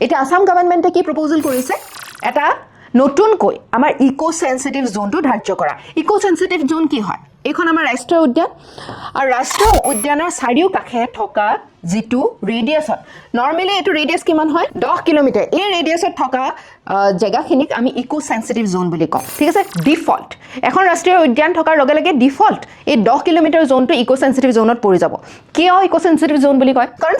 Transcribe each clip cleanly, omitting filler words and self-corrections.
এতিয়া আসাম গভৰ্ণমেণ্টে কি প্ৰপ'জেল কৰিছে এটা নতুনকৈ আমাৰ ইকো সেনসিটিভ জোনটো ধাৰ্য কৰা ইকো সেনসিটিভ জোন কি হয় এইখন আমাৰ ৰাষ্ট্ৰীয় উদ্যান আৰু ৰাষ্ট্ৰীয় উদ্যানৰ চাৰিওকাষে থকা যেটো ৰেডিয়াছত নৰমালি এটো ৰেডিয়াছ কিমান হয় 10 কিলোমিটাৰ এই ৰেডিয়াছত থকা জায়গাখিনিক আমি ইকো সেনসিটিভ জোন বুলি কওঁ ঠিক আছে ডিফল্ট এখন ৰাষ্ট্ৰীয় উদ্যান থকাৰ লগে লগে ডিফল্ট এই 10 কিলোমিটাৰ জোনটো ইকো সেনসিটিভ জোনত পৰি যাব কিয় ইকো সেনসিটিভ জোন বুলি কয় কাৰণ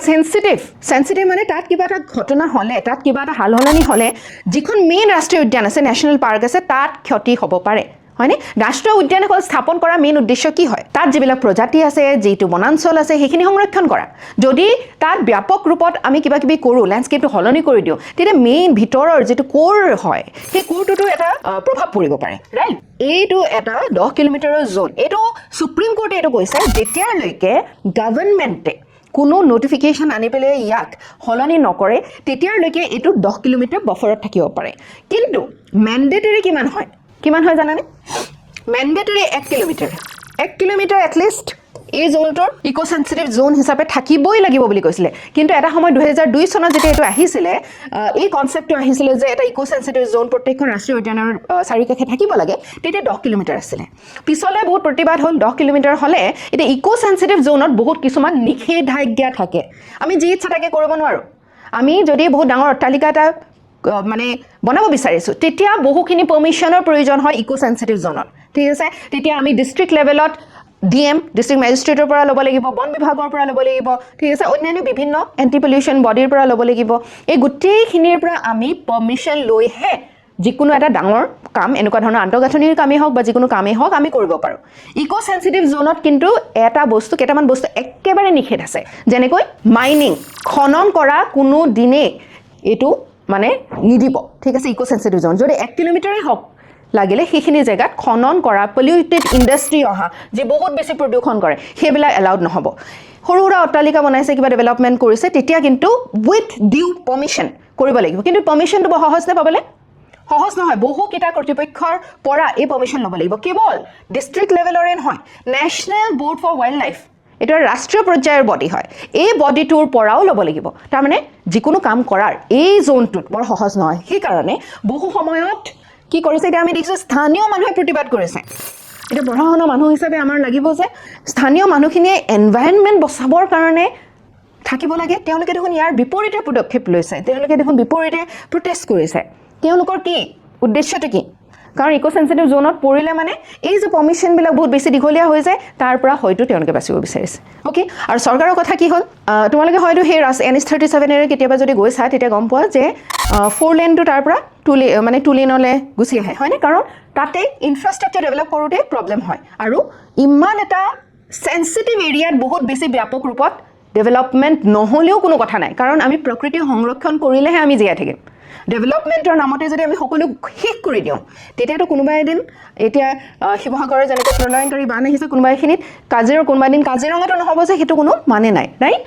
সেনসিটিভ মানে তাত কিবা এটা ঘটনা হলে তাত কিবা এটা হালহলনি হলে যিখন মেইন ৰাষ্ট্ৰীয় উদ্যান আছে নেশ্যনেল পাৰ্ক আছে তাত ক্ষতি হ'ব পাৰে হয়নে ৰাষ্ট্ৰীয় উদ্যান এখন স্থাপন কৰা মেইন উদ্দেশ্য কি হয় তাত যিবিলাক প্ৰজাতি আছে যেটো বনাঞ্চল আছে সেইখিনি সংৰক্ষণ কৰা যদি তাত ব্যাপক ৰূপত আমি কিবা কিবি কৰো ল্যান্ডস্কেপটো হলনি কৰি দিও তেতিয়া মেইন ভিতৰৰ যেটো কোৰ হয় সেই কোৰটোটো এটা প্ৰভাৱ পৰিব পাৰে ৰাইট এইটো এটা 10 কিলোমিটাৰৰ জোন এইটো সুপ্ৰিম কোৰ্টে এইটো কৈছে যেতিয়ালৈকে গভৰ্ণমেণ্টে কোনো নোটিফিকেশন আনি পেলে ইয়াক হলনি নকৰে তেতিয়ালৈকে এইটো 10 কিলোমিটাৰ বফাৰত থাকিব পাৰে কিন্তু ম্যান্ডেটৰি কিমান হয় জানানে ম্যান্ডেটৰি 1 কিলোমিটাৰ এট লিষ্ট এই জোনটোৰ ইকো সেনসিটিভ জোন হিচাপে থাকিবই লাগিব বুলি কৈছিলে কিন্তু এটা সময় 2002 চনত যেতিয়া এটো আহিছিলে এই কনসেপ্টটো আহিছিলে যে এটা ইকো সেনসিটিভ জোন প্ৰত্যেকখন ৰাষ্ট্ৰীয় উদ্যানৰ চাৰিকাষে থাকিব লাগে তেতিয়া 10 কিলোমিটাৰ আছিল পিছলে বহুত প্ৰতিবাদ হ'ল 10 কিলোমিটাৰ হলে এটা ইকো সেনসিটিভ জোনত বহুত কিছুমান নিষেধাজ্ঞা থাকে আমি যি ইচ্ছা থাকে কৰিব নোৱাৰো আমি যদি বহুত ডাঙৰ অট্টালিকা এটা মানে বনাব বিচাৰিছো তেতিয়া বহুখিনি পাৰমিশনৰ প্ৰয়োজন হয় ইকো সেনসিটিভ জোনত ঠিক আছে তেতিয়া আমি ডিস্ট্ৰিক্ট লেভেলত ডিএম ডিস্ট্ৰিক্ট ম্যাজিষ্ট্ৰেটৰ পৰা ল'ব লাগিব বন বিভাগৰ পৰা ল'ব লাগিব ঠিক আছে অন্যান্য বিভিন্ন এন্টি পলিউশন বডিৰ পৰা ল'ব লাগিব এই গুটেইখিনিৰ পৰা আমি পাৰমিশন লৈহে যিকোনো এটা ডাঙৰ কাম এনেকুৱা ধৰণৰ আন্তঃগাঁথনিৰ কামেই হওক বা যিকোনো কামেই হওক আমি কৰিব পাৰো ইকো সেনসিটিভ জোনত কিন্তু এটা বস্তু কেটামান বস্তু একেবাৰে নিষেধ আছে যেনেকৈ মাইনিং খনন কৰা কোনো দিনে এটো মানে নিদিব ঠিক আছে ইকো সেনসিটিভ জোন যদি 1 কিলোমিটাৰই হওক লাগিলে সেইখিনি জায়গাত খনন কৰা পলিউটেড ইন্ডাষ্ট্ৰি অহা যে বহুত বেছি প্ৰদূষণ কৰে হেবিলা এলাউড নহব সৰুৰা অট্টালিকা বনাইছে কিবা ডেভেলপমেন্ট কৰিছে তেতিয়া কিন্তু উইথ ডিউ পাৰমিশন কৰিব লাগিব কিন্তু পাৰমিশনটো সহজ নে পাবলে সহজ নহয় বহু কিটা কৰ্তৃপক্ষৰ পৰা এই পাৰমিশন ল'ব লাগিব কেৱল ডিস্ট্ৰিক্ট লেভেলৰে নহয় national board for wildlife এটা ৰাষ্ট্ৰীয় পৰ্যায়ৰ বডি হয় এই বডিটোৰ পৰাও ল'ব লাগিব তাৰ মানে যিকোনো কাম কৰাৰ এই জোনটোত বৰ সহজ নহয় সেই কাৰণে বহু সময়ত কি কৰিছে এটা আমি দেখিছো স্থানীয় মানুহে প্ৰতিবাদ কৰিছে এটা বঢ়াহনা মানুহ হিচাপে আমাৰ লাগিব যে স্থানীয় মানুহখিনিয়ে এনভায়ৰনমেন্ট বচাবৰ কাৰণে থাকিব লাগে তেওঁলোকে দেখোন ইয়াৰ বিপৰীতে পদক্ষেপ লৈছে তেওঁলোকে দেখোন বিপৰীতে প্ৰটেষ্ট কৰিছে তেওঁলোকৰ কি উদ্দেশ্যটো কি কাৰণ ইকো সেনসিটিভ জোনত পৰিলে মানে এই যে পাৰমিশন বিলাক বহুত বেছি দীঘলীয়া হৈ যায় তাৰ পৰা হয়তো তেওঁলোকে বাচিব বিচাৰিছে ওকে আৰু চৰকাৰৰ কথা কি হ'ল তোমালোকে হয়তো সেই NH37 এৰ কেতিয়াবা যদি গৈছা তেতিয়া গম পোৱা যে 4 লেনটো তাৰ পৰা 2 লেনলে গুচি আহে হয়নে কাৰণ তাতে ইনফ্ৰাষ্ট্ৰাকচাৰ ডেভেলপ কৰোতে প্ৰবলেম হয় আৰু ইমান এটা সেনসিটিভ এৰিয়াত বহুত বেছি ব্যাপক ৰূপত ডেভেলপমেন্ট নহলেও কোনো কথা নাই কাৰণ আমি প্ৰকৃতি সংৰক্ষণ কৰিলেহে আমি জীয়াই থাকিম ডেভেলপমেন্টৰ নামতে যদি আমি সকলো শেষ কৰি দিওঁ তেতিয়াতো কোনোবা এদিন এতিয়া শিৱসাগৰৰ যেনেকৈ প্ৰলয়ংকাৰী বান আহিছে কোনোবা এখিনিত কোনোবা দিন কাজিৰঙাটো নহব যে সেইটো কোনো মানে নাই ৰাইট